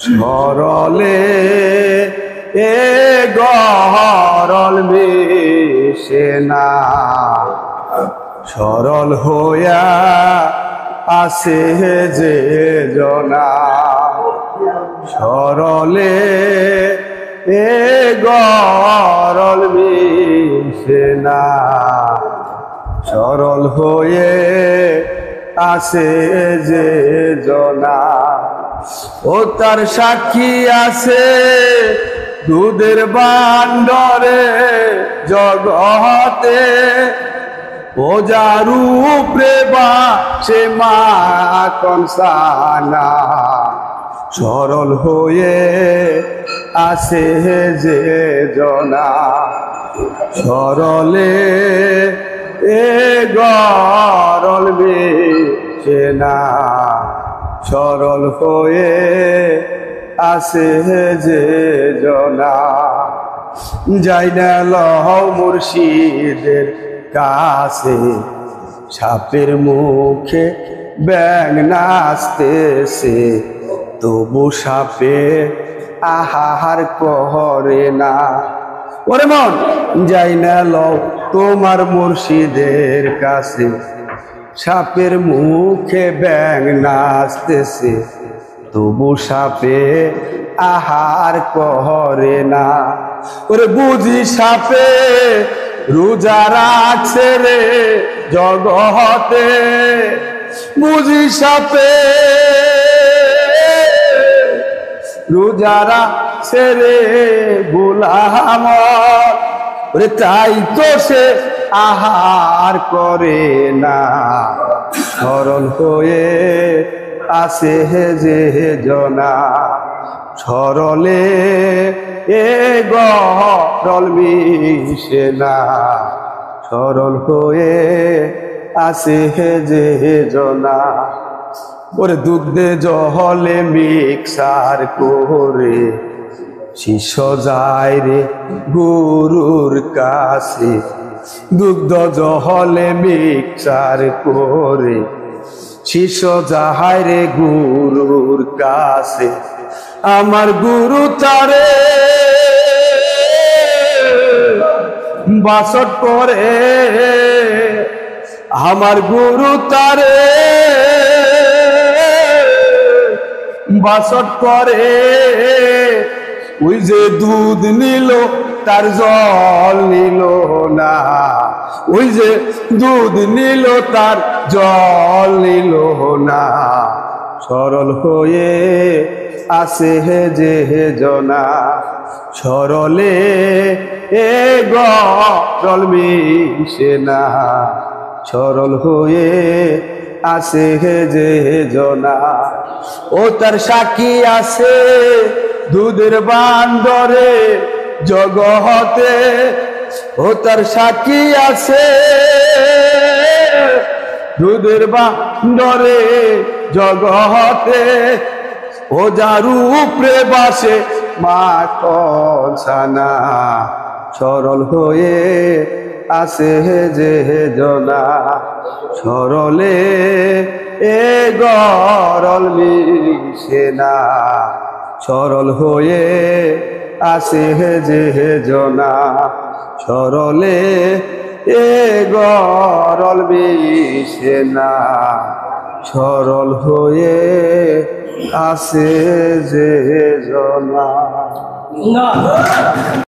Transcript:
সরলে এ গরল মিশে না, সরল হইয়া আসে যে জনা। সরলে এ গরল মিশে না, সরল হয়ে আসে যে জনা। ও তার সাক্ষী আছে দুধের বান্ডরে জগতে, ও যার উপরে বাসে মাখন সানা। সরল হয়ে আসে যে জনা, সরলে এ গরল মিশে না, সরল হয়ে আসে যে জনা। যাই না লও মুর্শিদের কাছে, সাপের মুখে ব্যাঙ নাচতেছে, তবু সাপে আহার করে না। ওরে মন যাই না লও তোমার মুর্শিদের কাছে, সাপের মুখে ব্যাঙ নাচতেছে, তবু সাপে আহার করে না। ওরে বুঝি সাপে রোজা রাখছে রে জগতে, বুঝি সাপে রোজা রাখছে রে গোলাম। ওরে তাই তো সে আহার করে না, সরল হয়ে আসে যে জনা। সরলে এ গরল মিশে না, সরল হয়ে আসে যে জনা। ওরে দুধে জহলে মিক্সার করে শিষ্য যায় রে গুরুর কাছে, দুগ্ধ জহলে মিক্সার করে শিষ্য যায় রে গুরুর কাছে। আমার গুরু তারে বাসট করে, আমার গুরু তারে বাসট করে। ওই যে দুধ নিল তার জল নিল না, ওই যে দুধ নিল তার জল নিল না। সরল হয়ে আসে যে জনা, সরলে এ গরল মিশে না, সরল হয়ে আসে যে জনা। ও তার সাক্ষী আছে দুধের বান্ডরে জগতে, ও তার সাক্ষী আছে দুধের বান্ডরে জগতে, ও যার উপরে বাসে মাখন ছানা। সরল হয়ে আসে যে জনা, সরলে এ গরল মিশে না, সরল হয়ে আসে যে জনা। সরলে এ গরল মিশে না, সরল হয়ে আসে যে জনা।